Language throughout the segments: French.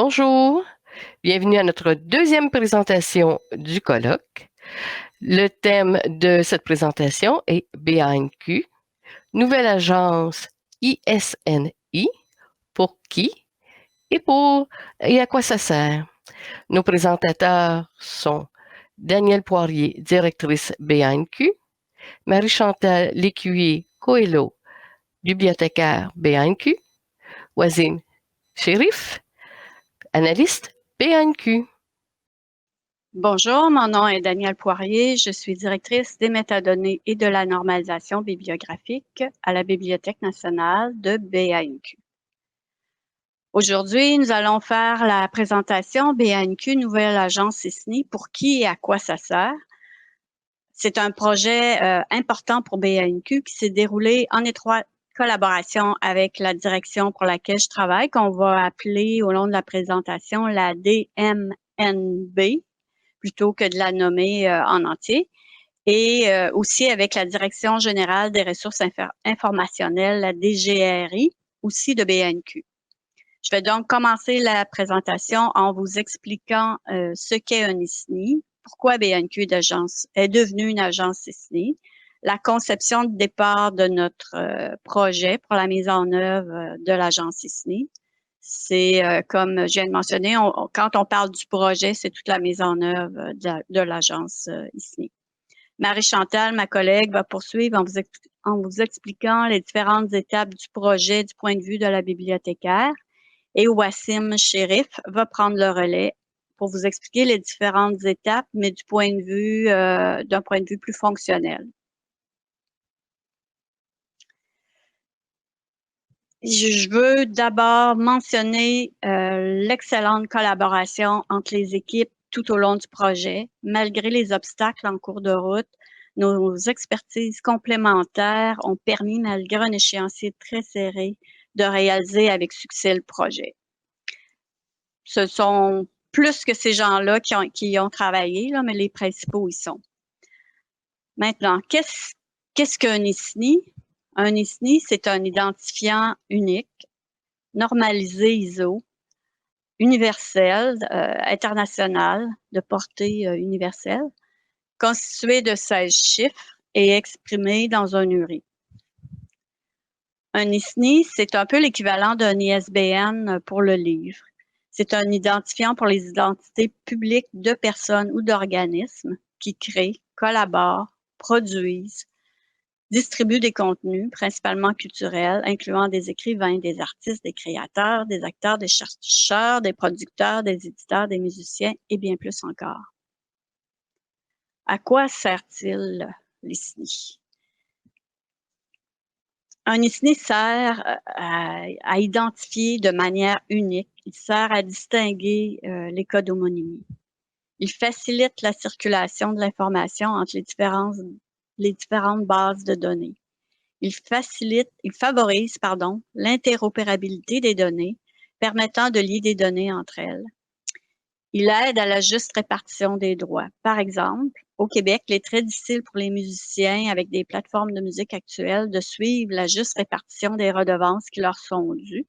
Bonjour, bienvenue à notre deuxième présentation du colloque. Le thème de cette présentation est BANQ, nouvelle agence ISNI, pour qui et à quoi ça sert. Nos présentateurs sont Danielle Poirier, directrice BANQ, Marie-Chantal Lécuyer Coelho, bibliothécaire BANQ, Wazim Chérif, analyste BANQ. Bonjour, mon nom est Danielle Poirier. Je suis directrice des métadonnées et de la normalisation bibliographique à la Bibliothèque nationale de BANQ. Aujourd'hui, nous allons faire la présentation BANQ, nouvelle agence ISNI, pour qui et à quoi ça sert. C'est un projet important pour BANQ qui s'est déroulé en étroite collaboration avec la direction pour laquelle je travaille, qu'on va appeler au long de la présentation la DMNB, plutôt que de la nommer en entier, et aussi avec la Direction générale des ressources informationnelles, la DGRI, aussi de BANQ. Je vais donc commencer la présentation en vous expliquant ce qu'est un ISNI, pourquoi BANQ est devenue une agence ISNI, la conception de départ de notre projet pour la mise en œuvre de l'agence ISNI. C'est comme je viens de mentionner, quand on parle du projet, c'est toute la mise en œuvre de l'agence ISNI. Marie-Chantal, ma collègue, va poursuivre en vous expliquant les différentes étapes du projet du point de vue de la bibliothécaire. Et Wassim Chérif va prendre le relais pour vous expliquer les différentes étapes, mais d'un point de vue plus fonctionnel. Je veux d'abord mentionner l'excellente collaboration entre les équipes tout au long du projet. Malgré les obstacles en cours de route, nos expertises complémentaires ont permis, malgré un échéancier très serré, de réaliser avec succès le projet. Ce sont plus que ces gens-là qui y ont travaillé, là, mais les principaux y sont. Maintenant, qu'est-ce qu'un ISNI? Un ISNI, c'est un identifiant unique, normalisé ISO, universel, international, de portée universelle, constitué de 16 chiffres et exprimé dans un URI. Un ISNI, c'est un peu l'équivalent d'un ISBN pour le livre. C'est un identifiant pour les identités publiques de personnes ou d'organismes qui créent, collaborent, produisent, distribuent des contenus, principalement culturels, incluant des écrivains, des artistes, des créateurs, des acteurs, des chercheurs, des producteurs, des éditeurs, des musiciens et bien plus encore. À quoi sert-il l'ISNI? Un ISNI sert à identifier de manière unique. Il sert à distinguer les cas d'homonymie. Il facilite la circulation de l'information entre les différentes bases de données. Il favorise l'interopérabilité des données, permettant de lier des données entre elles. Il aide à la juste répartition des droits. Par exemple, au Québec, il est très difficile pour les musiciens avec des plateformes de musique actuelles de suivre la juste répartition des redevances qui leur sont dues.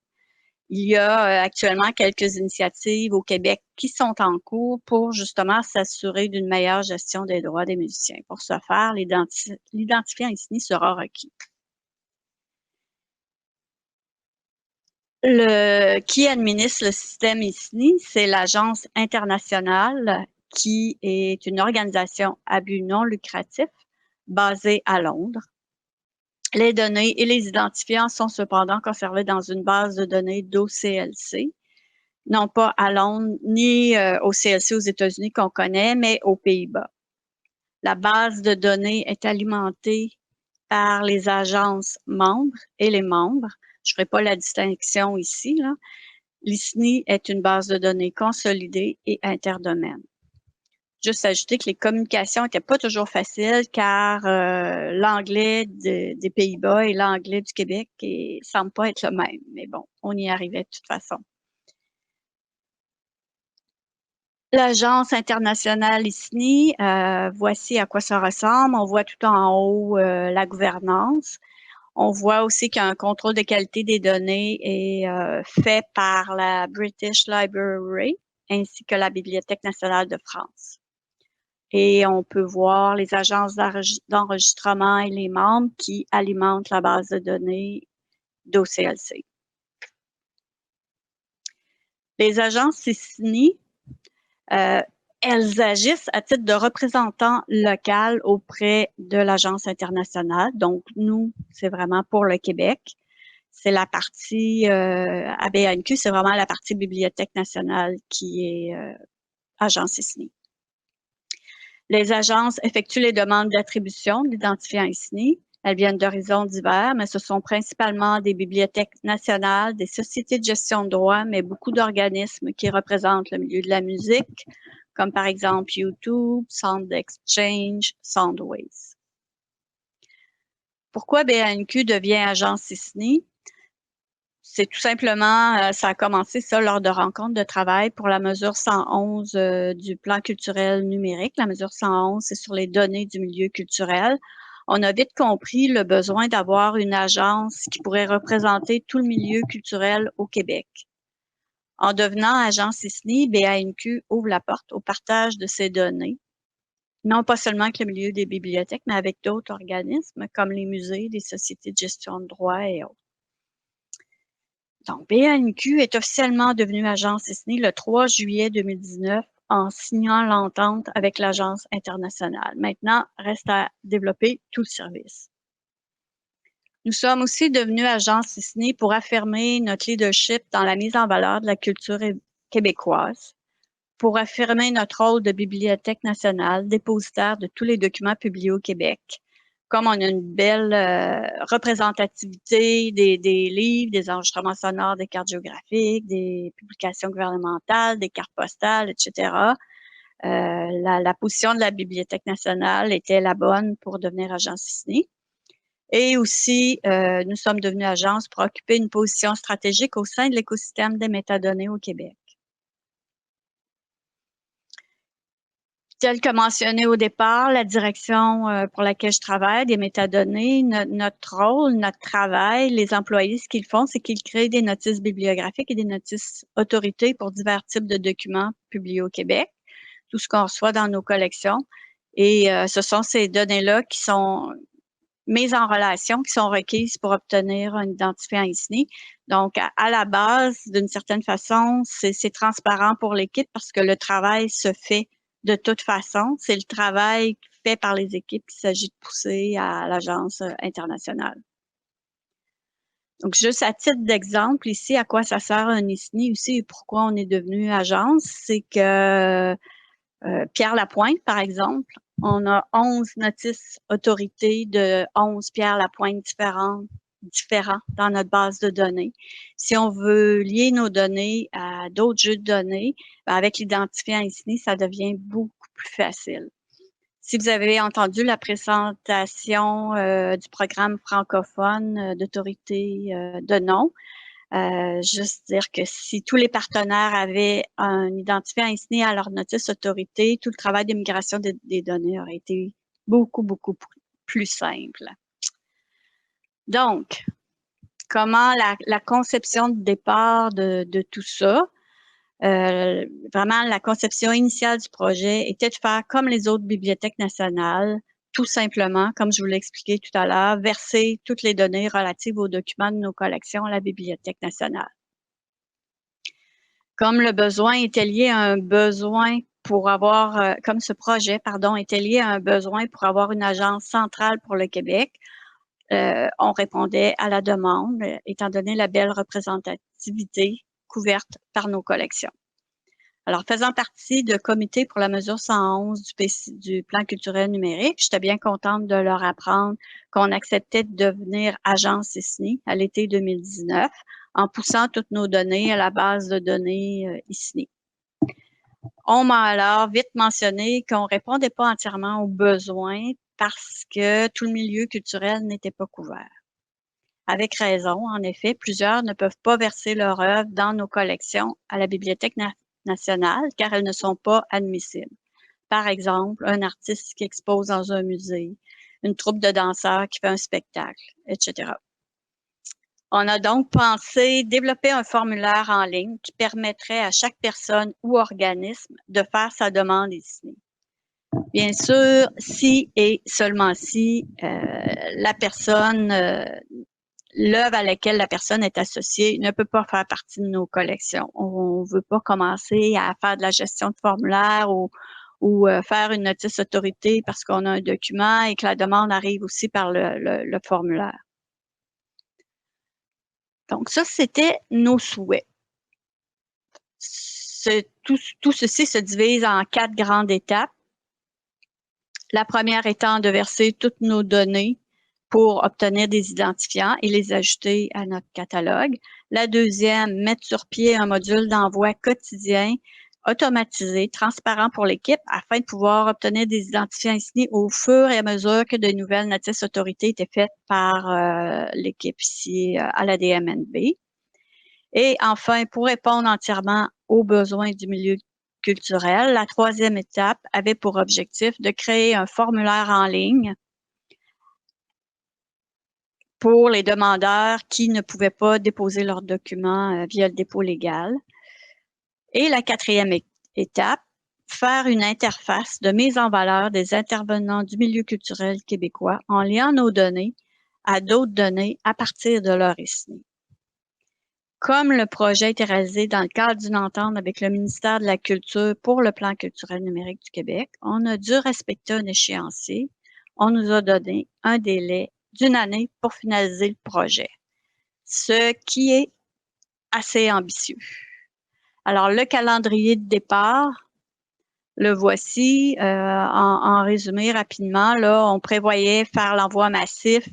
Il y a actuellement quelques initiatives au Québec qui sont en cours pour justement s'assurer d'une meilleure gestion des droits des musiciens. Pour ce faire, l'identifiant ISNI sera requis. Qui administre le système ISNI, c'est l'Agence internationale qui est une organisation à but non lucratif basée à Londres. Les données et les identifiants sont cependant conservés dans une base de données d'OCLC, non pas à Londres ni au CLC aux États-Unis qu'on connaît, mais aux Pays-Bas. La base de données est alimentée par les agences membres et les membres. Je ne ferai pas la distinction ici. L'ISNI est une base de données consolidée et interdomaine. Juste ajouter que les communications n'étaient pas toujours faciles car l'anglais des Pays-Bas et l'anglais du Québec ne semblent pas être le même. Mais bon, on y arrivait de toute façon. L'agence internationale ISNI, voici à quoi ça ressemble. On voit tout en haut la gouvernance. On voit aussi qu'un contrôle de qualité des données est fait par la British Library ainsi que la Bibliothèque nationale de France. Et on peut voir les agences d'enregistrement et les membres qui alimentent la base de données d'OCLC. Les agences CISNI, elles agissent à titre de représentant local auprès de l'agence internationale. Donc, nous, c'est vraiment pour le Québec. C'est la partie, à BANQ, c'est vraiment la partie Bibliothèque nationale qui est agence CISNI. Les agences effectuent les demandes d'attribution d'identifiants ISNI. Elles viennent d'horizons divers, mais ce sont principalement des bibliothèques nationales, des sociétés de gestion de droits, mais beaucoup d'organismes qui représentent le milieu de la musique, comme par exemple YouTube, Sound Exchange, Soundways. Pourquoi BANQ devient agence ISNI? C'est tout simplement, ça a commencé ça lors de rencontres de travail pour la mesure 111 du plan culturel numérique. La mesure 111, c'est sur les données du milieu culturel. On a vite compris le besoin d'avoir une agence qui pourrait représenter tout le milieu culturel au Québec. En devenant agence ISNI, BANQ ouvre la porte au partage de ces données, non pas seulement avec le milieu des bibliothèques, mais avec d'autres organismes comme les musées, les sociétés de gestion de droits et autres. Donc, BANQ est officiellement devenue agence ISNI le 3 juillet 2019 en signant l'entente avec l'agence internationale. Maintenant, reste à développer tout le service. Nous sommes aussi devenus agence ISNI pour affirmer notre leadership dans la mise en valeur de la culture québécoise, pour affirmer notre rôle de bibliothèque nationale, dépositaire de tous les documents publiés au Québec. Comme on a une belle représentativité des livres, des enregistrements sonores, des cartes géographiques, des publications gouvernementales, des cartes postales, etc., la position de la Bibliothèque nationale était la bonne pour devenir agence ISNI. Et aussi, nous sommes devenus agence pour occuper une position stratégique au sein de l'écosystème des métadonnées au Québec. Tel que mentionné au départ, la direction pour laquelle je travaille, des métadonnées, notre rôle, notre travail, les employés, ce qu'ils font, c'est qu'ils créent des notices bibliographiques et des notices autorités pour divers types de documents publiés au Québec, tout ce qu'on reçoit dans nos collections. Et ce sont ces données-là qui sont mises en relation, qui sont requises pour obtenir un identifiant ISNI. Donc, à la base, d'une certaine façon, c'est transparent pour l'équipe parce que le travail se fait de toute façon. C'est le travail fait par les équipes qu'il s'agit de pousser à l'agence internationale. Donc, juste à titre d'exemple, ici, à quoi ça sert un ISNI aussi et pourquoi on est devenu agence, c'est que Pierre Lapointe, par exemple, on a 11 notices autorités de 11 Pierre Lapointe différents dans notre base de données. Si on veut lier nos données à d'autres jeux de données, avec l'identifiant ISNI, ça devient beaucoup plus facile. Si vous avez entendu la présentation du programme francophone d'autorité de nom, juste dire que si tous les partenaires avaient un identifiant ISNI à leur notice autorité, tout le travail d'immigration des données aurait été beaucoup, beaucoup plus simple. Donc, comment la conception de départ de tout ça, vraiment la conception initiale du projet était de faire comme les autres bibliothèques nationales, tout simplement, comme je vous l'ai expliqué tout à l'heure, verser toutes les données relatives aux documents de nos collections à la Bibliothèque nationale. Comme le besoin était lié à un besoin pour avoir, comme ce projet, pardon, était lié à un besoin pour avoir une agence centrale pour le Québec, on répondait à la demande, étant donné la belle représentativité couverte par nos collections. Alors, faisant partie de comité pour la mesure 111 du plan culturel numérique, j'étais bien contente de leur apprendre qu'on acceptait de devenir agence ISNI à l'été 2019 en poussant toutes nos données à la base de données ISNI. On m'a alors vite mentionné qu'on répondait pas entièrement aux besoins parce que tout le milieu culturel n'était pas couvert. Avec raison, en effet, plusieurs ne peuvent pas verser leur œuvre dans nos collections à la Bibliothèque nationale car elles ne sont pas admissibles. Par exemple, un artiste qui expose dans un musée, une troupe de danseurs qui fait un spectacle, etc. On a donc pensé développer un formulaire en ligne qui permettrait à chaque personne ou organisme de faire sa demande ici. Bien sûr, si et seulement si la personne, l'œuvre à laquelle la personne est associée ne peut pas faire partie de nos collections. On ne veut pas commencer à faire de la gestion de formulaire ou faire une notice autorité parce qu'on a un document et que la demande arrive aussi par le formulaire. Donc ça, c'était nos souhaits. Tout ceci se divise en 4 grandes étapes. La première étant de verser toutes nos données pour obtenir des identifiants et les ajouter à notre catalogue. La deuxième, mettre sur pied un module d'envoi quotidien, automatisé, transparent pour l'équipe afin de pouvoir obtenir des identifiants ici au fur et à mesure que de nouvelles notices autorités étaient faites par l'équipe ici à la DMNB. Et enfin, pour répondre entièrement aux besoins du milieu culturel, la troisième étape avait pour objectif de créer un formulaire en ligne pour les demandeurs qui ne pouvaient pas déposer leurs documents via le dépôt légal. Et la quatrième étape, faire une interface de mise en valeur des intervenants du milieu culturel québécois en liant nos données à d'autres données à partir de leur ISNI. Comme le projet a été réalisé dans le cadre d'une entente avec le ministère de la Culture pour le plan culturel numérique du Québec, on a dû respecter un échéancier. On nous a donné un délai d'1 année pour finaliser le projet, ce qui est assez ambitieux. Alors, le calendrier de départ, le voici. En résumé rapidement, là, on prévoyait faire l'envoi massif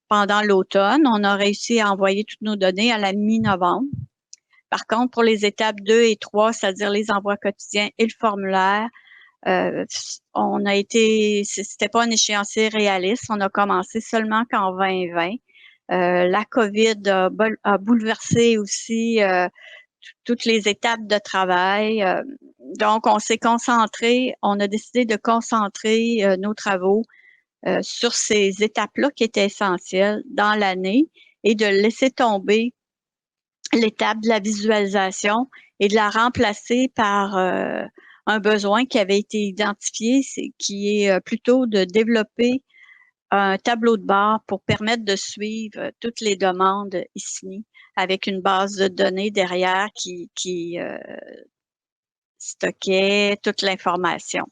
pendant l'automne. On a réussi à envoyer toutes nos données à la mi-novembre. Par contre, pour les étapes 2 et 3, c'est-à-dire les envois quotidiens et le formulaire, c'était pas un échéancier réaliste. On a commencé seulement qu'en 2020. La COVID a bouleversé aussi toutes les étapes de travail. Donc, on a décidé de concentrer nos travaux sur ces étapes-là qui étaient essentielles dans l'année et de laisser tomber l'étape de la visualisation et de la remplacer par un besoin qui avait été identifié, qui est plutôt de développer un tableau de bord pour permettre de suivre toutes les demandes ici avec une base de données derrière qui stockait toute l'information.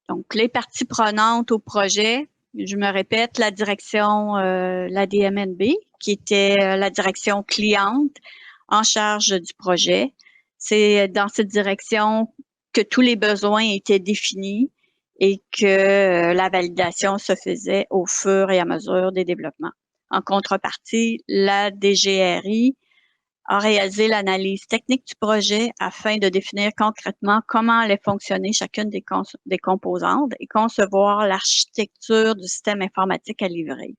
Donc, les parties prenantes au projet, je me répète, la direction, la DMNB, qui était la direction cliente en charge du projet. C'est dans cette direction que tous les besoins étaient définis et que la validation se faisait au fur et à mesure des développements. En contrepartie, la DGRI a réalisé l'analyse technique du projet afin de définir concrètement comment allait fonctionner chacune des composantes et concevoir l'architecture du système informatique à livrer.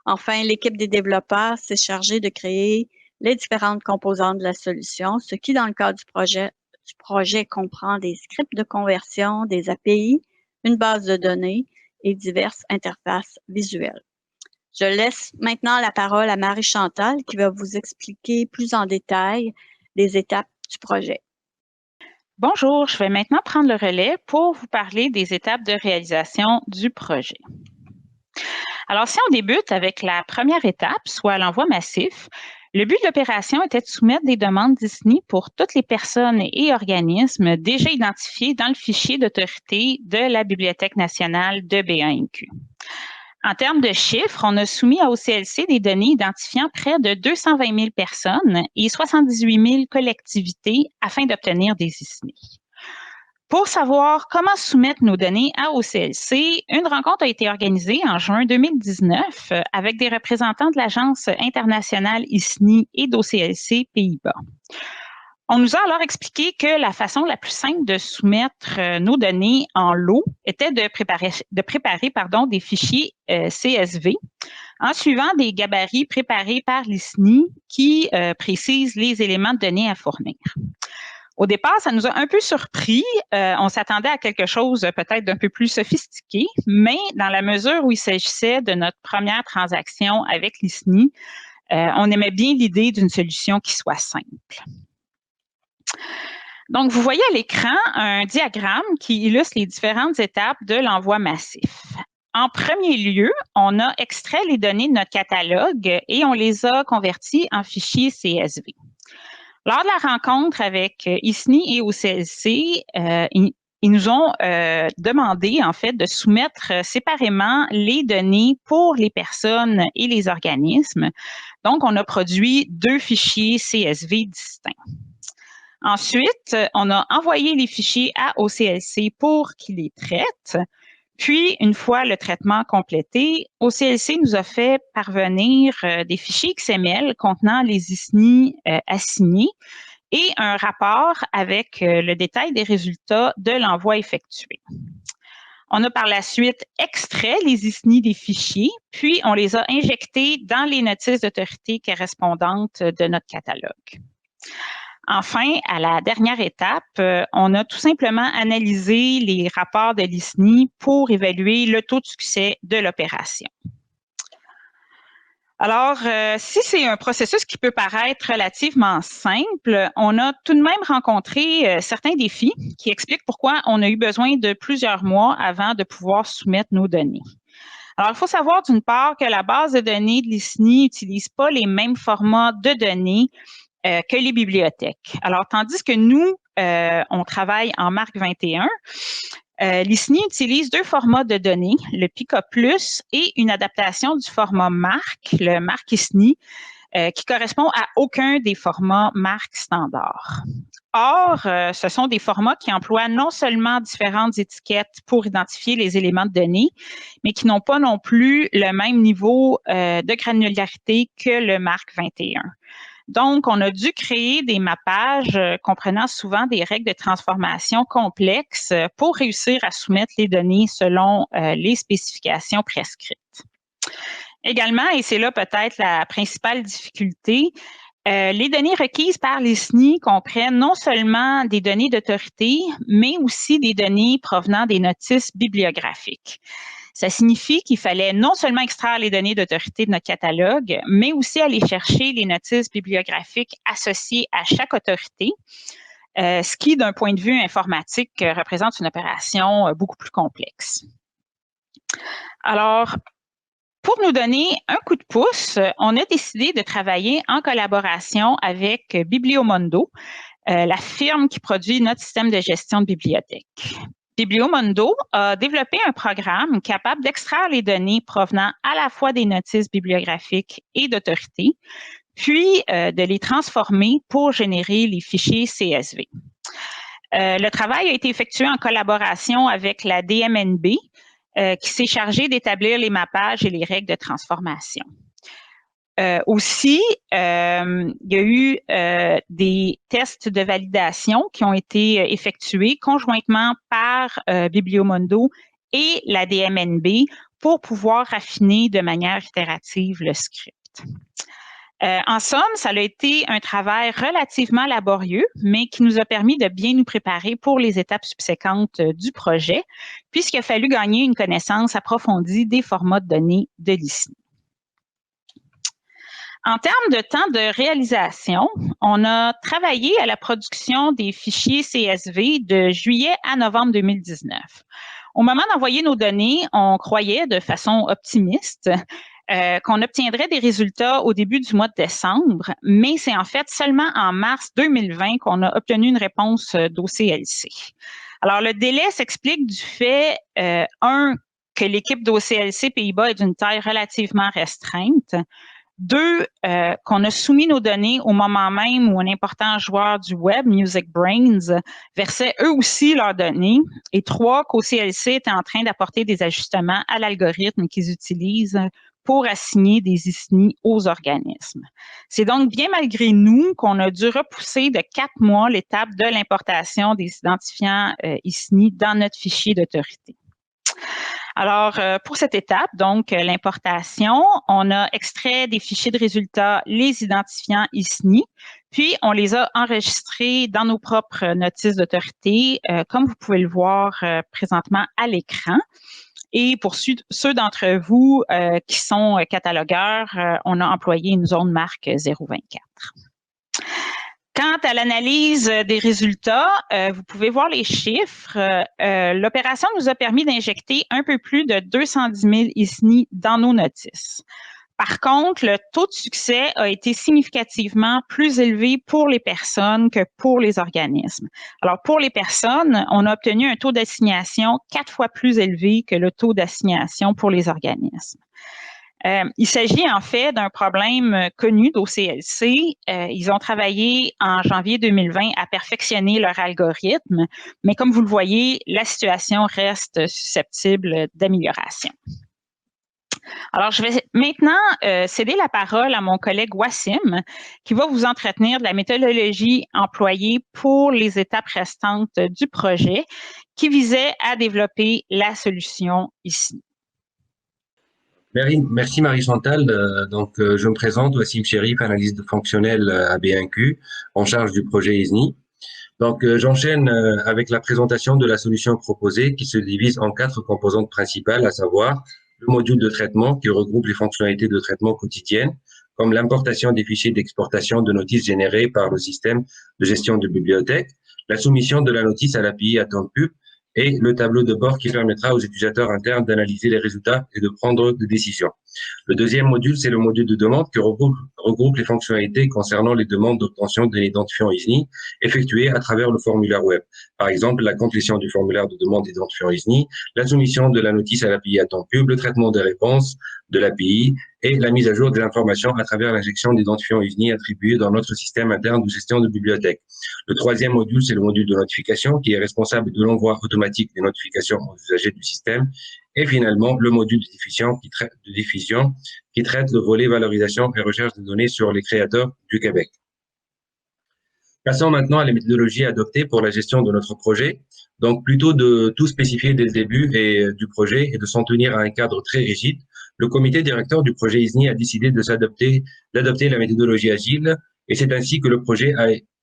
Enfin, l'équipe des développeurs s'est chargée de créer les différentes composantes de la solution, ce qui, dans le cadre du projet comprend des scripts de conversion, des API, une base de données et diverses interfaces visuelles. Je laisse maintenant la parole à Marie-Chantal qui va vous expliquer plus en détail les étapes du projet. Bonjour, je vais maintenant prendre le relais pour vous parler des étapes de réalisation du projet. Alors, si on débute avec la première étape, soit l'envoi massif, le but de l'opération était de soumettre des demandes Disney pour toutes les personnes et organismes déjà identifiés dans le fichier d'autorité de la Bibliothèque nationale de BANQ. En termes de chiffres, on a soumis à OCLC des données identifiant près de 220 000 personnes et 78 000 collectivités afin d'obtenir des ISNI. Pour savoir comment soumettre nos données à OCLC, une rencontre a été organisée en juin 2019 avec des représentants de l'Agence internationale ISNI et d'OCLC Pays-Bas. On nous a alors expliqué que la façon la plus simple de soumettre nos données en lot était de préparer des fichiers CSV en suivant des gabarits préparés par l'ISNI qui précisent les éléments de données à fournir. Au départ, ça nous a un peu surpris. On s'attendait à quelque chose peut-être d'un peu plus sophistiqué, mais dans la mesure où il s'agissait de notre première transaction avec l'ISNI, on aimait bien l'idée d'une solution qui soit simple. Donc, vous voyez à l'écran un diagramme qui illustre les différentes étapes de l'envoi massif. En premier lieu, on a extrait les données de notre catalogue et on les a converties en fichiers CSV. Lors de la rencontre avec ISNI et OCLC, ils nous ont demandé, en fait, de soumettre séparément les données pour les personnes et les organismes. Donc, on a produit 2 fichiers CSV distincts. Ensuite, on a envoyé les fichiers à OCLC pour qu'ils les traitent. Puis, une fois le traitement complété, OCLC nous a fait parvenir des fichiers XML contenant les ISNI assignés et un rapport avec le détail des résultats de l'envoi effectué. On a par la suite extrait les ISNI des fichiers, puis on les a injectés dans les notices d'autorité correspondantes de notre catalogue. Enfin, à la dernière étape, on a tout simplement analysé les rapports de l'ISNI pour évaluer le taux de succès de l'opération. Alors, si c'est un processus qui peut paraître relativement simple, on a tout de même rencontré certains défis qui expliquent pourquoi on a eu besoin de plusieurs mois avant de pouvoir soumettre nos données. Alors, il faut savoir d'une part que la base de données de l'ISNI n'utilise pas les mêmes formats de données que les bibliothèques. Alors, tandis que nous, on travaille en MARC 21, l'ISNI utilise 2 formats de données, le PICA+, et une adaptation du format MARC, le MARC ISNI, qui correspond à aucun des formats MARC standards. Or, ce sont des formats qui emploient non seulement différentes étiquettes pour identifier les éléments de données, mais qui n'ont pas non plus le même niveau de granularité que le MARC 21. Donc, on a dû créer des mappages comprenant souvent des règles de transformation complexes pour réussir à soumettre les données selon les spécifications prescrites. Également, et c'est là peut-être la principale difficulté, les données requises par l'ISNI comprennent non seulement des données d'autorité, mais aussi des données provenant des notices bibliographiques. Ça signifie qu'il fallait non seulement extraire les données d'autorité de notre catalogue, mais aussi aller chercher les notices bibliographiques associées à chaque autorité, ce qui, d'un point de vue informatique, représente une opération beaucoup plus complexe. Alors, pour nous donner un coup de pouce, on a décidé de travailler en collaboration avec Bibliomondo, la firme qui produit notre système de gestion de bibliothèque. Bibliomondo a développé un programme capable d'extraire les données provenant à la fois des notices bibliographiques et d'autorité, puis de les transformer pour générer les fichiers CSV. Le travail a été effectué en collaboration avec la DMNB, qui s'est chargée d'établir les mappages et les règles de transformation. Aussi, il y a eu des tests de validation qui ont été effectués conjointement par Bibliomondo et la DMNB pour pouvoir raffiner de manière itérative le script. En somme, ça a été un travail relativement laborieux, mais qui nous a permis de bien nous préparer pour les étapes subséquentes du projet, puisqu'il a fallu gagner une connaissance approfondie des formats de données de l'ISNI. En termes de temps de réalisation, on a travaillé à la production des fichiers CSV de juillet à novembre 2019. Au moment d'envoyer nos données, on croyait de façon optimiste qu'on obtiendrait des résultats au début du mois de décembre, mais c'est en fait seulement en mars 2020 qu'on a obtenu une réponse d'OCLC. Alors, le délai s'explique du fait, que l'équipe d'OCLC Pays-Bas est d'une taille relativement restreinte. 2, qu'on a soumis nos données au moment même où un important joueur du web, Music Brains, versait eux aussi leurs données. Et 3, qu'OCLC était en train d'apporter des ajustements à l'algorithme qu'ils utilisent pour assigner des ISNI aux organismes. C'est donc bien malgré nous qu'on a dû repousser de 4 mois l'étape de l'importation des identifiants ISNI dans notre fichier d'autorité. Alors, pour cette étape, donc l'importation, on a extrait des fichiers de résultats les identifiants ISNI, Puis, on les a enregistrés dans nos propres notices d'autorité, comme vous pouvez le voir présentement à l'écran. Et pour ceux d'entre vous qui sont catalogueurs, on a employé une zone marque 024. Quant à l'analyse des résultats, vous pouvez voir les chiffres. L'opération nous a permis d'injecter un peu plus de 210 000 ISNI dans nos notices. Par contre, le taux de succès a été significativement plus élevé pour les personnes que pour les organismes. Alors, pour les personnes, on a obtenu un taux d'assignation 4 fois plus élevé que le taux d'assignation pour les organismes. Il s'agit en fait d'un problème connu d'OCLC. Ils ont travaillé en janvier 2020 à perfectionner leur algorithme, mais comme vous le voyez, la situation reste susceptible d'amélioration. Alors, je vais maintenant céder la parole à mon collègue Wassim, qui va vous entretenir de la méthodologie employée pour les étapes restantes du projet, qui visait à développer la solution ici. Merci Marie-Chantal. Je me présente, Wassim Cherif, analyste fonctionnel à B1Q, en charge du projet ISNI. J'enchaîne avec la présentation de la solution proposée qui se divise en 4 composantes principales, à savoir le module de traitement qui regroupe les fonctionnalités de traitement quotidiennes, comme l'importation des fichiers d'exportation de notices générés par le système de gestion de bibliothèque, la soumission de la notice à l'API AttendPub et le tableau de bord qui permettra aux utilisateurs internes d'analyser les résultats et de prendre des décisions. Le deuxième module, c'est le module de demande qui regroupe les fonctionnalités concernant les demandes d'obtention d'un identifiant ISNI effectuées à travers le formulaire web. Par exemple, la complétion du formulaire de demande d'identifiant ISNI, la soumission de la notice à l'API AttendPub, le traitement des réponses de l'API et la mise à jour des informations à travers l'injection d'identifiants ISNI attribués dans notre système interne de gestion de bibliothèque. Le troisième module, c'est le module de notification qui est responsable de l'envoi automatique des notifications aux usagers du système. Et finalement, le module de diffusion qui traite le volet valorisation et recherche de données sur les créateurs du Québec. Passons maintenant à la méthodologie adoptée pour la gestion de notre projet. Donc, plutôt de tout spécifier dès le début du projet et de s'en tenir à un cadre très rigide, le comité directeur du projet ISNI a décidé d'adopter la méthodologie agile et c'est ainsi que le projet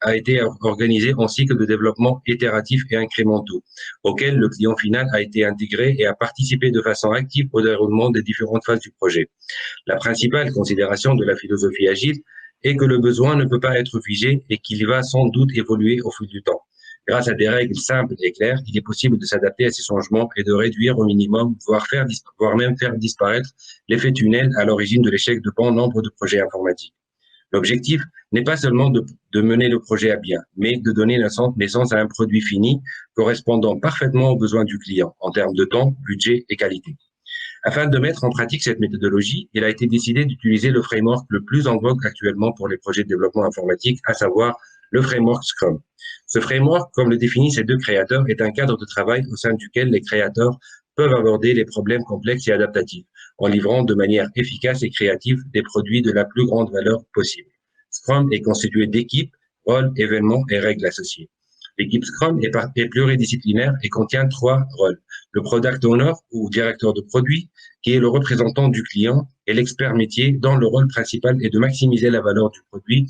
a été organisé en cycle de développement itératif et incrémentaux, auquel le client final a été intégré et a participé de façon active au déroulement des différentes phases du projet. La principale considération de la philosophie agile est que le besoin ne peut pas être figé et qu'il va sans doute évoluer au fil du temps. Grâce à des règles simples et claires, il est possible de s'adapter à ces changements et de réduire au minimum, voire même faire disparaître l'effet tunnel à l'origine de l'échec de bon nombre de projets informatiques. L'objectif n'est pas seulement de mener le projet à bien, mais de donner naissance à un produit fini correspondant parfaitement aux besoins du client en termes de temps, budget et qualité. Afin de mettre en pratique cette méthodologie, il a été décidé d'utiliser le framework le plus en vogue actuellement pour les projets de développement informatique, à savoir le framework Scrum. Ce framework, comme le définissent ces deux créateurs, est un cadre de travail au sein duquel les créateurs peuvent aborder les problèmes complexes et adaptatifs, en livrant de manière efficace et créative des produits de la plus grande valeur possible. Scrum est constitué d'équipes, rôles, événements et règles associées. L'équipe Scrum est pluridisciplinaire et contient 3 rôles. Le Product Owner ou directeur de produit, qui est le représentant du client, et l'expert métier, dont le rôle principal est de maximiser la valeur du produit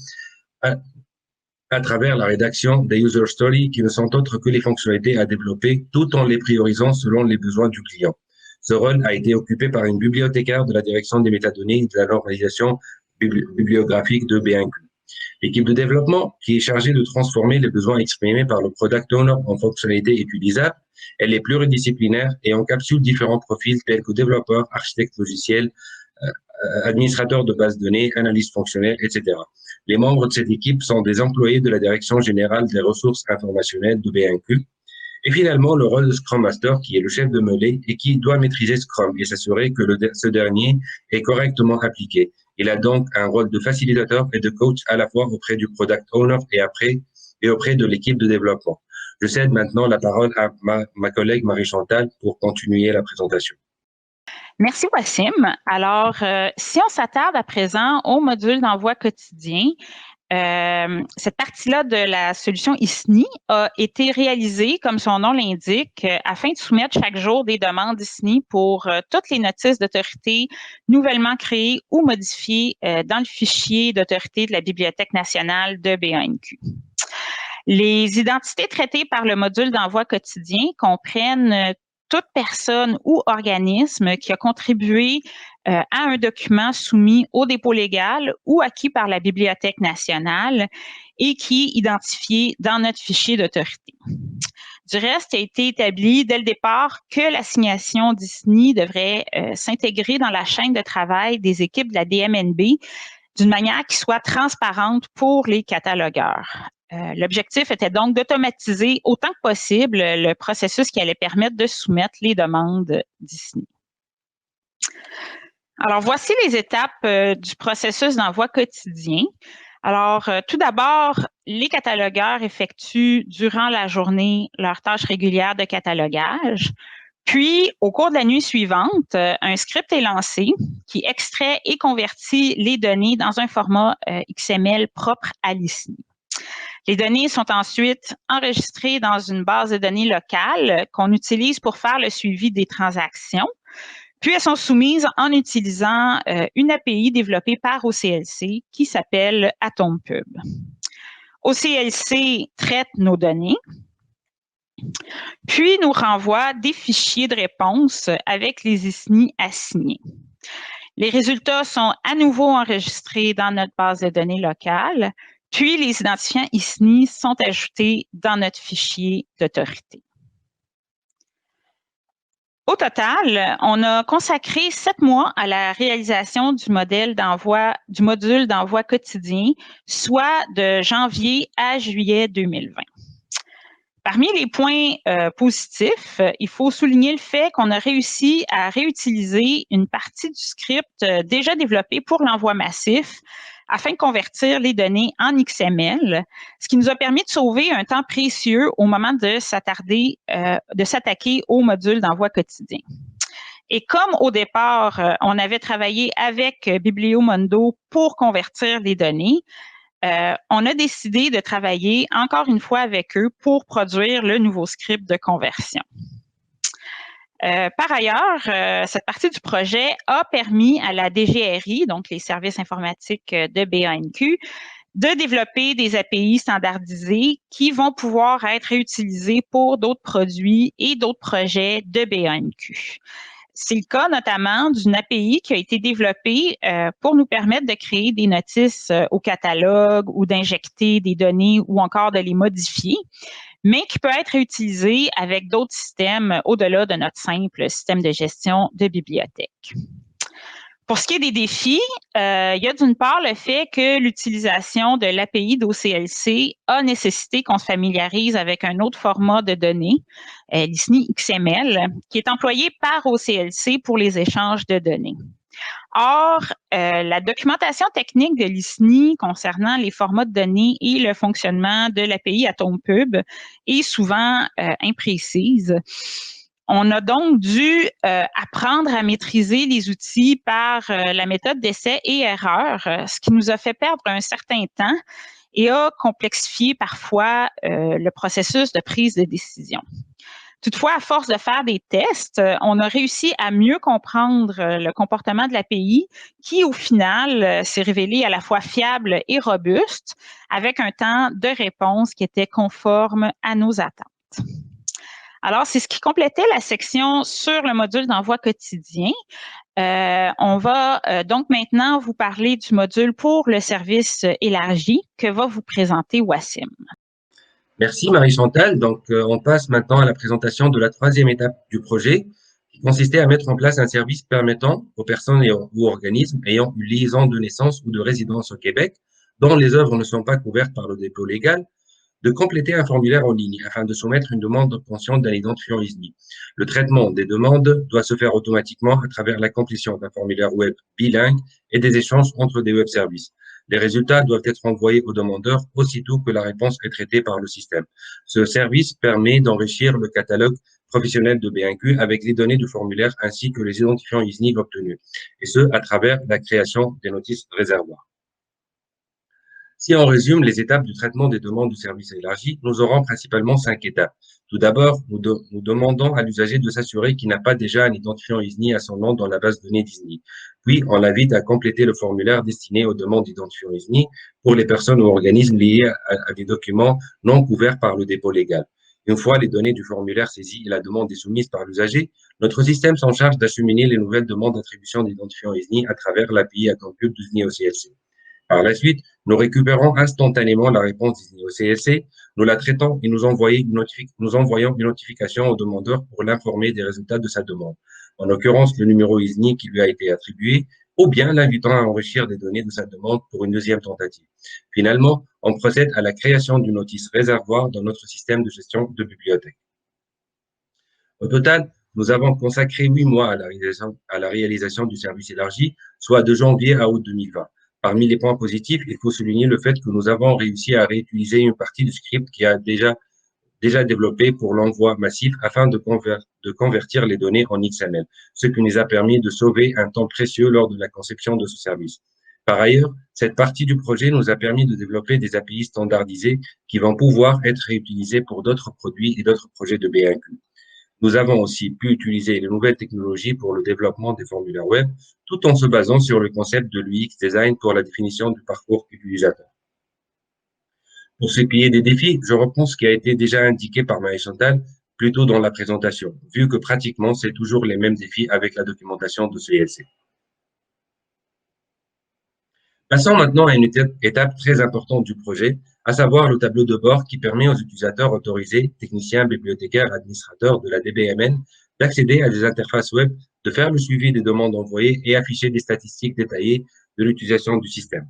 à travers la rédaction des user stories qui ne sont autres que les fonctionnalités à développer tout en les priorisant selon les besoins du client. Ce rôle a été occupé par une bibliothécaire de la direction des métadonnées et de la normalisation bibliographique de B1Q. L'équipe de développement, qui est chargée de transformer les besoins exprimés par le Product Owner en fonctionnalités utilisables, elle est pluridisciplinaire et encapsule différents profils tels que développeur, architecte logiciel, administrateur de bases de données, analyste fonctionnelle, etc. Les membres de cette équipe sont des employés de la Direction générale des ressources informationnelles de B1Q. Et finalement, le rôle de Scrum Master, qui est le chef de mêlée et qui doit maîtriser Scrum et s'assurer que ce dernier est correctement appliqué. Il a donc un rôle de facilitateur et de coach à la fois auprès du Product Owner et auprès de l'équipe de développement. Je cède maintenant la parole à ma collègue Marie-Chantal pour continuer la présentation. Merci, Wassim. Alors, si on s'attarde à présent au module d'envoi quotidien, cette partie-là de la solution ISNI a été réalisée, comme son nom l'indique, afin de soumettre chaque jour des demandes ISNI pour toutes les notices d'autorité nouvellement créées ou modifiées dans le fichier d'autorité de la Bibliothèque nationale de BANQ. Les identités traitées par le module d'envoi quotidien comprennent toute personne ou organisme qui a contribué à un document soumis au dépôt légal ou acquis par la Bibliothèque nationale et qui est identifié dans notre fichier d'autorité. Du reste, il a été établi dès le départ que l'assignation d'ISNI devrait s'intégrer dans la chaîne de travail des équipes de la DMNB d'une manière qui soit transparente pour les catalogueurs. L'objectif était donc d'automatiser autant que possible le processus qui allait permettre de soumettre les demandes d'ISNI. Alors, voici les étapes du processus d'envoi quotidien. Alors, tout d'abord, les catalogueurs effectuent durant la journée leurs tâches régulières de catalogage. Puis, au cours de la nuit suivante, un script est lancé qui extrait et convertit les données dans un format XML propre à l'ISNI. Les données sont ensuite enregistrées dans une base de données locale qu'on utilise pour faire le suivi des transactions. Puis, elles sont soumises en utilisant une API développée par OCLC qui s'appelle AtomPub. OCLC traite nos données, puis nous renvoie des fichiers de réponse avec les ISNI assignés. Les résultats sont à nouveau enregistrés dans notre base de données locale, puis les identifiants ISNI sont ajoutés dans notre fichier d'autorité. Au total, on a consacré 7 mois à la réalisation du module d'envoi quotidien, soit de janvier à juillet 2020. Parmi les points positifs, il faut souligner le fait qu'on a réussi à réutiliser une partie du script déjà développé pour l'envoi massif afin de convertir les données en XML, ce qui nous a permis de sauver un temps précieux au moment de s'attaquer au module d'envoi quotidien. Et comme au départ, on avait travaillé avec Bibliomondo pour convertir les données, on a décidé de travailler encore une fois avec eux pour produire le nouveau script de conversion. Par ailleurs, cette partie du projet a permis à la DGRI, donc les services informatiques de BANQ, de développer des API standardisées qui vont pouvoir être réutilisées pour d'autres produits et d'autres projets de BANQ. C'est le cas notamment d'une API qui a été développée pour nous permettre de créer des notices au catalogue ou d'injecter des données ou encore de les modifier, mais qui peut être réutilisée avec d'autres systèmes au-delà de notre simple système de gestion de bibliothèque. Pour ce qui est des défis, il y a d'une part le fait que l'utilisation de l'API d'OCLC a nécessité qu'on se familiarise avec un autre format de données, l'ISNI XML, qui est employé par OCLC pour les échanges de données. Or, la documentation technique de l'ISNI concernant les formats de données et le fonctionnement de l'API AtomPub est souvent imprécise. On a donc dû apprendre à maîtriser les outils par la méthode d'essai et erreur, ce qui nous a fait perdre un certain temps et a complexifié parfois le processus de prise de décision. Toutefois, à force de faire des tests, on a réussi à mieux comprendre le comportement de l'API qui, au final, s'est révélé à la fois fiable et robuste avec un temps de réponse qui était conforme à nos attentes. Alors, c'est ce qui complétait la section sur le module d'envoi quotidien. On va donc maintenant vous parler du module pour le service élargi que va vous présenter Wassim. Merci Marie-Chantal. Donc, on passe maintenant à la présentation de la troisième étape du projet, qui consistait à mettre en place un service permettant aux personnes ou organismes ayant une liaison de naissance ou de résidence au Québec, dont les œuvres ne sont pas couvertes par le dépôt légal, de compléter un formulaire en ligne afin de soumettre une demande d'obtention d'un identifiant ISNI. Le traitement des demandes doit se faire automatiquement à travers la complétion d'un formulaire web bilingue et des échanges entre des web services. Les résultats doivent être envoyés aux demandeurs aussitôt que la réponse est traitée par le système. Ce service permet d'enrichir le catalogue professionnel de BANQ avec les données du formulaire ainsi que les identifiants ISNI obtenus, et ce, à travers la création des notices réservoirs. Si on résume les étapes du traitement des demandes de services élargis, nous aurons principalement 5 étapes. Tout d'abord, nous demandons à l'usager de s'assurer qu'il n'a pas déjà un identifiant ISNI à son nom dans la base de données d'ISNI. Puis, on l'invite à compléter le formulaire destiné aux demandes d'identifiant ISNI pour les personnes ou organismes liés à des documents non couverts par le dépôt légal. Une fois les données du formulaire saisies et la demande est soumise par l'usager, notre système s'en charge d'acheminer les nouvelles demandes d'attribution d'identifiant ISNI à travers l'API à temps pub d'ISNI au CLC. Par la suite, nous récupérons instantanément la réponse d'ISNI au CLC, nous la traitons et nous envoyons une notification au demandeur pour l'informer des résultats de sa demande, en l'occurrence le numéro ISNI qui lui a été attribué, ou bien l'invitant à enrichir des données de sa demande pour une deuxième tentative. Finalement, on procède à la création d'une notice réservoir dans notre système de gestion de bibliothèque. Au total, nous avons consacré 8 mois à la réalisation du service élargi, soit de janvier à août 2020. Parmi les points positifs, il faut souligner le fait que nous avons réussi à réutiliser une partie du script qui a déjà développé pour l'envoi massif afin de convertir les données en XML, ce qui nous a permis de sauver un temps précieux lors de la conception de ce service. Par ailleurs, cette partie du projet nous a permis de développer des API standardisées qui vont pouvoir être réutilisées pour d'autres produits et d'autres projets de B1Q. Nous avons aussi pu utiliser les nouvelles technologies pour le développement des formulaires web, tout en se basant sur le concept de l'UX design pour la définition du parcours utilisateur. Pour ce qui est des défis, je reprends ce qui a été déjà indiqué par Marie-Chantal plus tôt dans la présentation, vu que pratiquement c'est toujours les mêmes défis avec la documentation de ce ILC. Passons maintenant à une étape très importante du projet, à savoir le tableau de bord qui permet aux utilisateurs autorisés, techniciens, bibliothécaires, administrateurs de la DBMN, d'accéder à des interfaces web, de faire le suivi des demandes envoyées et afficher des statistiques détaillées de l'utilisation du système.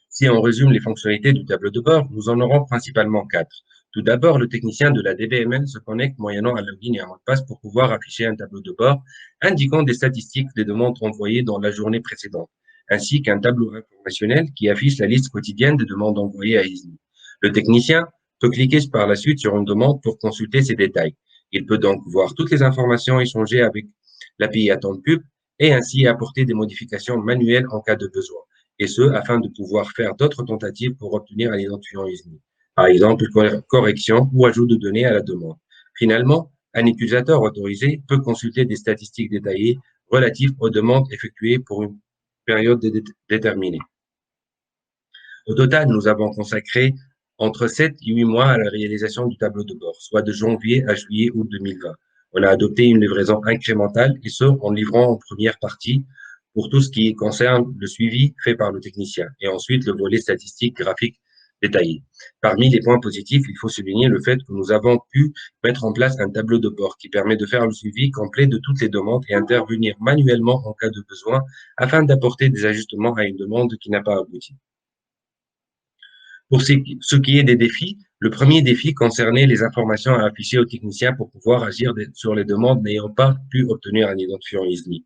Si on résume les fonctionnalités du tableau de bord, nous en aurons principalement 4. Tout d'abord, le technicien de la DBMN se connecte moyennant un login et un mot de passe pour pouvoir afficher un tableau de bord indiquant des statistiques des demandes envoyées dans la journée précédente, ainsi qu'un tableau informationnel qui affiche la liste quotidienne des demandes envoyées à ISNI. Le technicien peut cliquer par la suite sur une demande pour consulter ces détails. Il peut donc voir toutes les informations échangées avec l'API à temps pub et ainsi apporter des modifications manuelles en cas de besoin, et ce, afin de pouvoir faire d'autres tentatives pour obtenir un identifiant ISNI. Par exemple, correction ou ajout de données à la demande. Finalement, un utilisateur autorisé peut consulter des statistiques détaillées relatives aux demandes effectuées pour une période déterminée. Au total, nous avons consacré entre 7 et 8 mois à la réalisation du tableau de bord, soit de janvier à juillet-août 2020. On a adopté une livraison incrémentale et ce, en livrant en première partie pour tout ce qui concerne le suivi fait par le technicien et ensuite le volet statistique graphique détaillé. Parmi les points positifs, il faut souligner le fait que nous avons pu mettre en place un tableau de bord qui permet de faire le suivi complet de toutes les demandes et intervenir manuellement en cas de besoin afin d'apporter des ajustements à une demande qui n'a pas abouti. Pour ce qui est des défis, le premier défi concernait les informations à afficher aux techniciens pour pouvoir agir sur les demandes n'ayant pas pu obtenir un identifiant ISNI.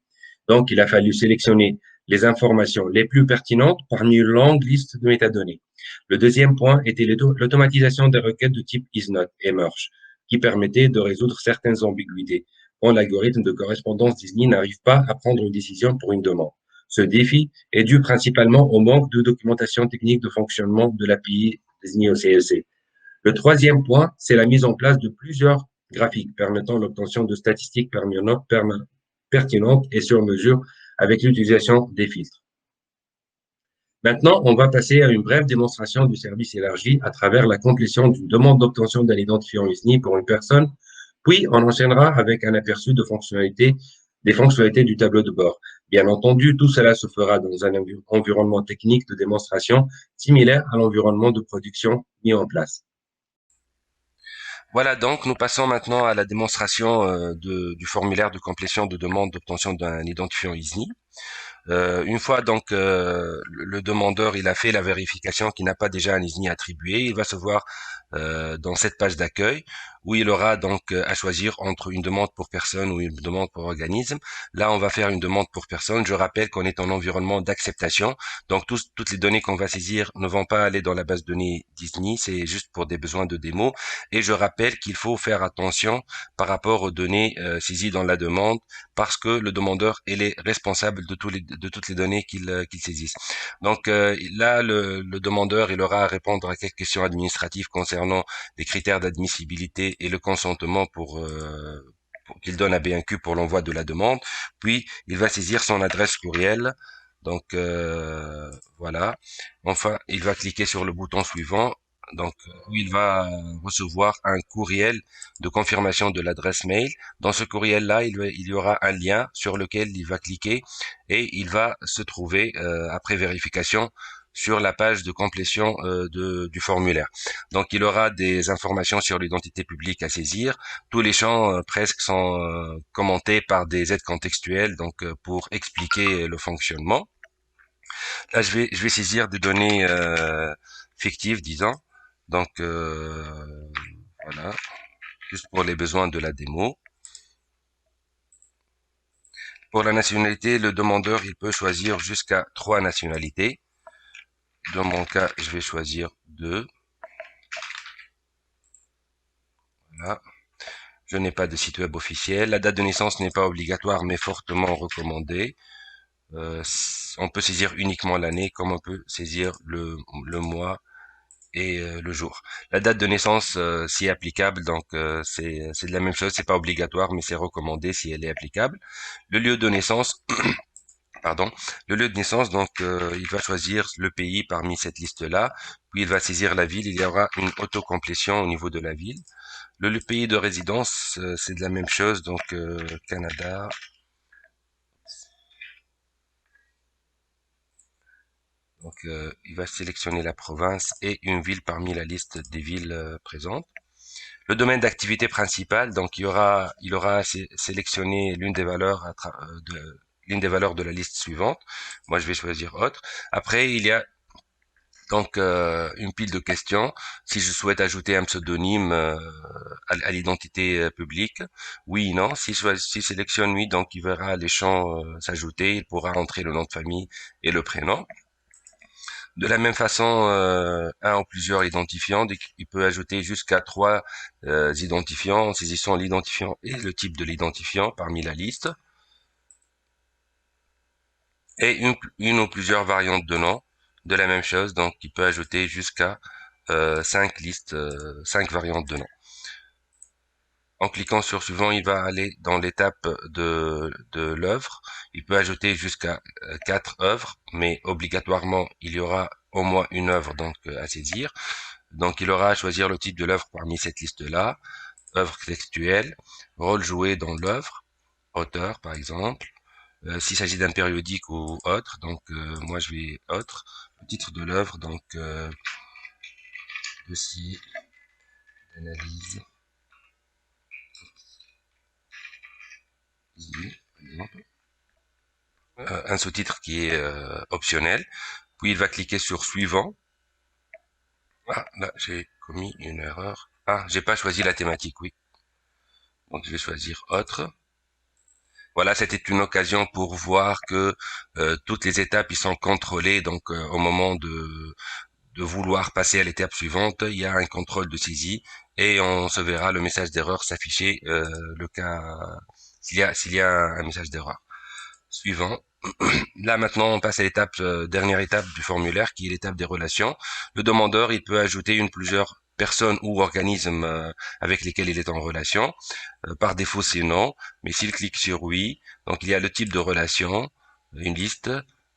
Donc, il a fallu sélectionner les informations les plus pertinentes parmi une longue liste de métadonnées. Le deuxième point était l'automatisation des requêtes de type isNote et merge, qui permettait de résoudre certaines ambiguïtés quand l'algorithme de correspondance d'ISNI n'arrive pas à prendre une décision pour une demande. Ce défi est dû principalement au manque de documentation technique de fonctionnement de l'API ISNI au CLC. Le troisième point, c'est la mise en place de plusieurs graphiques permettant l'obtention de statistiques pertinentes et sur mesure avec l'utilisation des filtres. Maintenant, on va passer à une brève démonstration du service élargi à travers la complétion d'une demande d'obtention d'un identifiant ISNI pour une personne, puis on enchaînera avec un aperçu des fonctionnalités du tableau de bord. Bien entendu, tout cela se fera dans un environnement technique de démonstration similaire à l'environnement de production mis en place. Voilà, donc nous passons maintenant à la démonstration du formulaire de complétion de demande d'obtention d'un identifiant ISNI. Une fois donc le demandeur il a fait la vérification qu'il n'a pas déjà un ISNI attribué, il va se voir dans cette page d'accueil où il aura donc à choisir entre une demande pour personne ou une demande pour organisme. Là, on va faire une demande pour personne. Je rappelle qu'on est en environnement d'acceptation, donc toutes les données qu'on va saisir ne vont pas aller dans la base de données Disney, c'est juste pour des besoins de démo. Et je rappelle qu'il faut faire attention par rapport aux données saisies dans la demande, parce que le demandeur il est responsable de toutes les données qu'il saisisse. Donc là, le demandeur il aura à répondre à quelques questions administratives concernant les critères d'admissibilité et le consentement pour qu'il donne à BNQ pour l'envoi de la demande. Puis il va saisir son adresse courriel. Donc voilà. Enfin, il va cliquer sur le bouton suivant. Donc, où il va recevoir un courriel de confirmation de l'adresse mail. Dans ce courriel-là, il y aura un lien sur lequel il va cliquer et il va se trouver, après vérification, sur la page de complétion du formulaire. Donc, il aura des informations sur l'identité publique à saisir. Tous les champs presque sont commentés par des aides contextuelles, donc pour expliquer le fonctionnement. Là, je vais saisir des données fictives, disons. Donc, voilà, juste pour les besoins de la démo. Pour la nationalité, le demandeur, il peut choisir jusqu'à 3 nationalités. Dans mon cas, je vais choisir 2. Voilà. Je n'ai pas de site web officiel. La date de naissance n'est pas obligatoire, mais fortement recommandée. On peut saisir uniquement l'année, comme on peut saisir le mois et le jour. La date de naissance, si applicable, donc c'est de la même chose, c'est pas obligatoire, mais c'est recommandé si elle est applicable. Le lieu de naissance, pardon, le lieu de naissance, donc il va choisir le pays parmi cette liste-là, puis il va saisir la ville, il y aura une autocomplétion au niveau de la ville. Le pays de résidence, c'est de la même chose, donc Canada. Donc, il va sélectionner la province et une ville parmi la liste des villes présentes. Le domaine d'activité principale, donc il aura sélectionné l'une des valeurs de la liste suivante. Moi, je vais choisir autre. Après, il y a donc une pile de questions. Si je souhaite ajouter un pseudonyme à l'identité publique, oui, non. Si je sélectionne oui, donc il verra les champs s'ajouter. Il pourra entrer le nom de famille et le prénom. De la même façon, un ou plusieurs identifiants, il peut ajouter jusqu'à 3 identifiants en saisissant l'identifiant et le type de l'identifiant parmi la liste. Et une ou plusieurs variantes de nom de la même chose, donc il peut ajouter jusqu'à 5 listes, 5 variantes de nom. En cliquant sur suivant, il va aller dans l'étape de l'œuvre. Il peut ajouter jusqu'à 4 œuvres, mais obligatoirement, il y aura au moins une œuvre donc à saisir. Donc, il aura à choisir le type de l'œuvre parmi cette liste-là. Œuvre textuelle, rôle joué dans l'œuvre, auteur par exemple. S'il s'agit d'un périodique ou autre, donc moi je vais autre. Le titre de l'œuvre, donc dossier d'analyse. Un sous-titre qui est optionnel. Puis il va cliquer sur suivant. Ah, là j'ai commis une erreur. Ah, j'ai pas choisi la thématique, oui. Donc je vais choisir autre. Voilà, c'était une occasion pour voir que toutes les étapes ils sont contrôlées. Donc au moment de vouloir passer à l'étape suivante, il y a un contrôle de saisie et on se verra le message d'erreur s'afficher le cas s'il y a un message d'erreur. Suivant. Là maintenant on passe à l'étape dernière étape du formulaire qui est l'étape des relations. Le demandeur il peut ajouter une plusieurs personnes ou organismes avec lesquels il est en relation. Par défaut c'est non, mais s'il clique sur oui, donc il y a le type de relation, une liste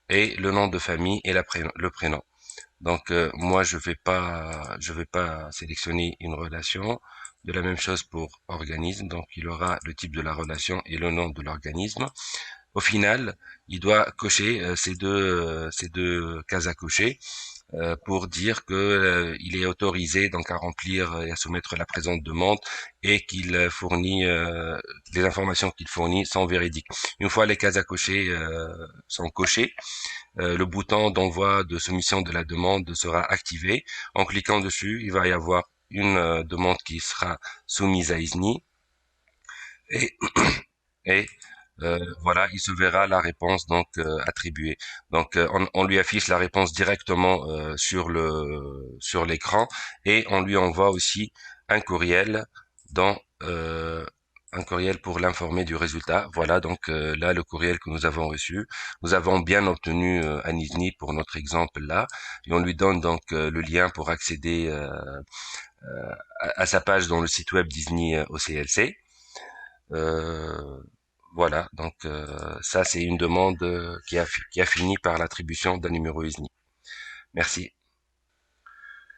et le nom de famille et le prénom. Donc moi je vais pas sélectionner une relation. De la même chose pour organisme, donc il aura le type de la relation et le nom de l'organisme. Au final, il doit cocher ces deux cases à cocher pour dire que il est autorisé donc à remplir et à soumettre la présente demande et qu'il fournit les informations qu'il fournit sont véridiques. Une fois les cases à cocher sont cochées, le bouton d'envoi de soumission de la demande sera activé. En cliquant dessus, il va y avoir une demande qui sera soumise à ISNI et, et voilà, il se verra la réponse donc attribuée. Donc on lui affiche la réponse directement sur l'écran et on lui envoie aussi un courriel dans un courriel pour l'informer du résultat. Voilà donc là le courriel que nous avons reçu. Nous avons bien obtenu un ISNI pour notre exemple là et on lui donne donc le lien pour accéder à sa page dans le site web d'ISNI au CLC. Voilà, donc ça c'est une demande qui a fini par l'attribution d'un numéro ISNI. Merci.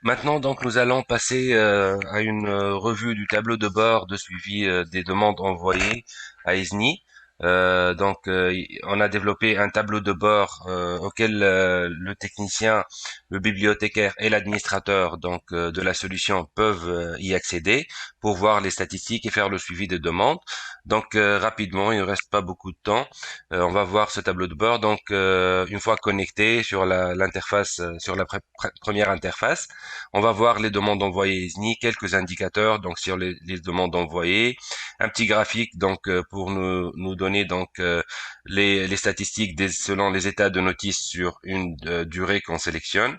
Maintenant, donc, nous allons passer à une revue du tableau de bord de suivi des demandes envoyées à ISNI. On a développé un tableau de bord auquel le technicien, le bibliothécaire et l'administrateur de la solution peuvent y accéder pour voir les statistiques et faire le suivi des demandes. Donc rapidement, il ne reste pas beaucoup de temps. On va voir ce tableau de bord. Donc une fois connecté sur l'interface, sur la première interface, on va voir les demandes envoyées ISNI, quelques indicateurs donc sur les demandes envoyées, un petit graphique donc pour nous donner donc les statistiques selon les états de notice sur une durée qu'on sélectionne.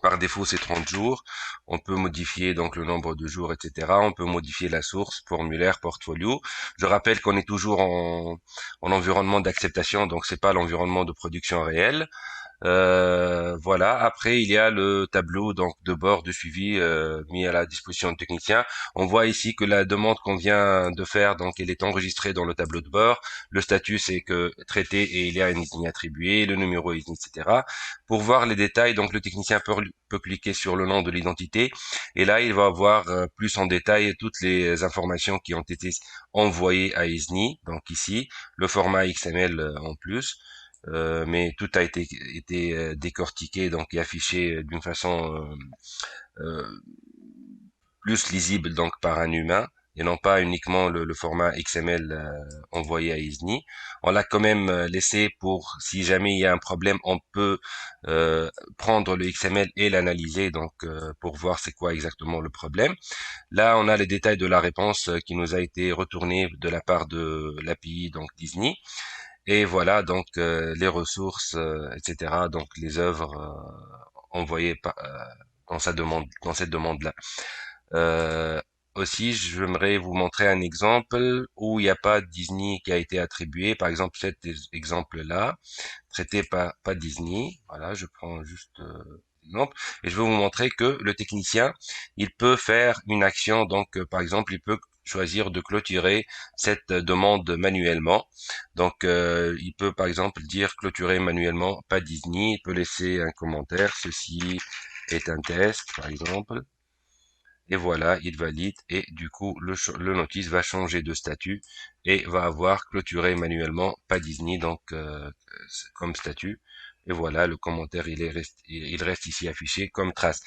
Par défaut, c'est 30 jours. On peut modifier donc le nombre de jours, etc. On peut modifier la source, formulaire, portfolio. Je rappelle qu'on est toujours en environnement d'acceptation, donc c'est pas l'environnement de production réel. Voilà. Après, il y a le tableau donc de bord de suivi mis à la disposition du technicien. On voit ici que la demande qu'on vient de faire, donc elle est enregistrée dans le tableau de bord. Le statut c'est que traité et il y a une ISNI attribuée, le numéro ISNI, etc. Pour voir les détails, donc le technicien peut cliquer sur le nom de l'identité et là il va voir plus en détail toutes les informations qui ont été envoyées à ISNI. Donc ici le format XML en plus. Mais tout a été décortiqué donc et affiché d'une façon plus lisible donc par un humain et non pas uniquement le format XML envoyé à ISNI. On l'a quand même laissé pour si jamais il y a un problème, on peut prendre le XML et l'analyser donc pour voir c'est quoi exactement le problème. Là, on a les détails de la réponse qui nous a été retournée de la part de l'API donc d'ISNI. Et voilà donc les ressources, etc. Donc les œuvres envoyées dans cette demande-là. Aussi, j'aimerais vous montrer un exemple où il n'y a pas d'ISNI qui a été attribué. Par exemple, cet exemple-là, traité pas d'ISNI. Voilà, je prends juste exemple et je vais vous montrer que le technicien, il peut faire une action. Donc, par exemple, il peut choisir de clôturer cette demande manuellement. Donc, il peut par exemple dire clôturer manuellement, pas d'ISNI. Il peut laisser un commentaire. Ceci est un test, par exemple. Et voilà, il valide et du coup le notice va changer de statut et va avoir clôturé manuellement, pas d'ISNI donc comme statut. Et voilà, le commentaire il reste ici affiché comme trace.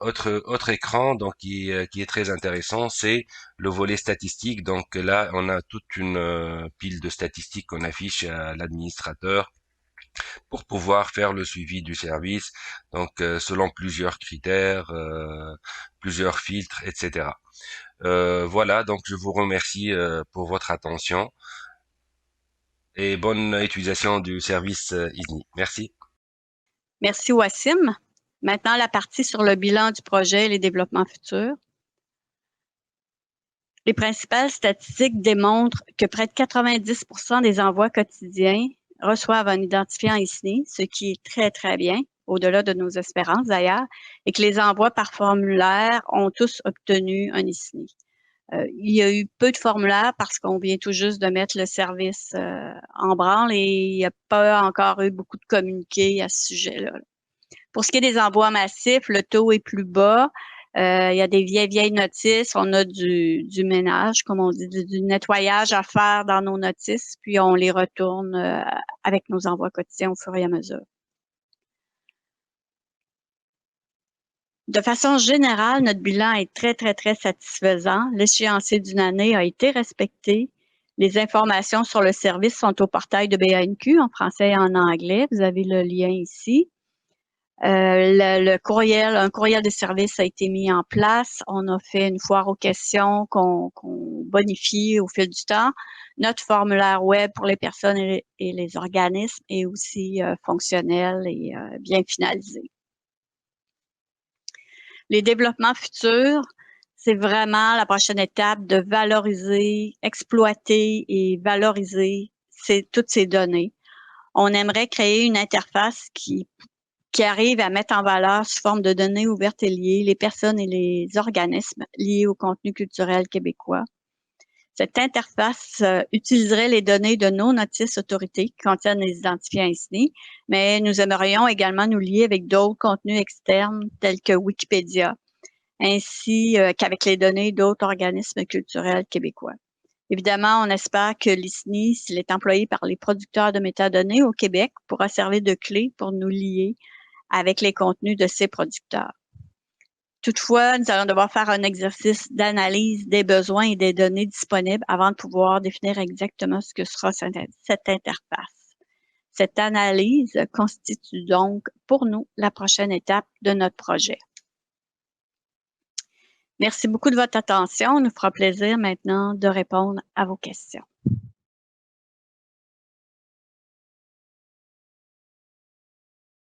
Autre écran donc qui est très intéressant, c'est le volet statistique. Donc là, on a toute une pile de statistiques qu'on affiche à l'administrateur pour pouvoir faire le suivi du service, donc selon plusieurs critères, plusieurs filtres, etc. Voilà, donc je vous remercie pour votre attention et bonne utilisation du service ISNI. Merci. Merci Wassim. Maintenant, la partie sur le bilan du projet et les développements futurs. Les principales statistiques démontrent que près de 90% des envois quotidiens reçoivent un identifiant ISNI, ce qui est très, très bien, au-delà de nos espérances d'ailleurs, et que les envois par formulaire ont tous obtenu un ISNI. Il y a eu peu de formulaires parce qu'on vient tout juste de mettre le service en branle et il n'y a pas encore eu beaucoup de communiqués à ce sujet-là. Pour ce qui est des envois massifs, le taux est plus bas. Il y a des vieilles notices. On a du ménage, comme on dit, du nettoyage à faire dans nos notices, puis on les retourne avec nos envois quotidiens au fur et à mesure. De façon générale, notre bilan est très, très, très satisfaisant. L'échéancier d'une année a été respecté. Les informations sur le service sont au portail de BANQ en français et en anglais. Vous avez le lien ici. Le courriel, un courriel de service a été mis en place. On a fait une foire aux questions qu'on bonifie au fil du temps. Notre formulaire web pour les personnes et les organismes est aussi fonctionnel et bien finalisé. Les développements futurs, c'est vraiment la prochaine étape de valoriser, exploiter et valoriser toutes ces données. On aimerait créer une interface qui arrive à mettre en valeur sous forme de données ouvertes et liées les personnes et les organismes liés au contenu culturel québécois. Cette interface utiliserait les données de nos notices autorités qui contiennent les identifiants ISNI, mais nous aimerions également nous lier avec d'autres contenus externes tels que Wikipédia, ainsi qu'avec les données d'autres organismes culturels québécois. Évidemment, on espère que l'ISNI, s'il est employé par les producteurs de métadonnées au Québec, pourra servir de clé pour nous lier avec les contenus de ces producteurs. Toutefois, nous allons devoir faire un exercice d'analyse des besoins et des données disponibles avant de pouvoir définir exactement ce que sera cette interface. Cette analyse constitue donc pour nous la prochaine étape de notre projet. Merci beaucoup de votre attention. Il nous fera plaisir maintenant de répondre à vos questions.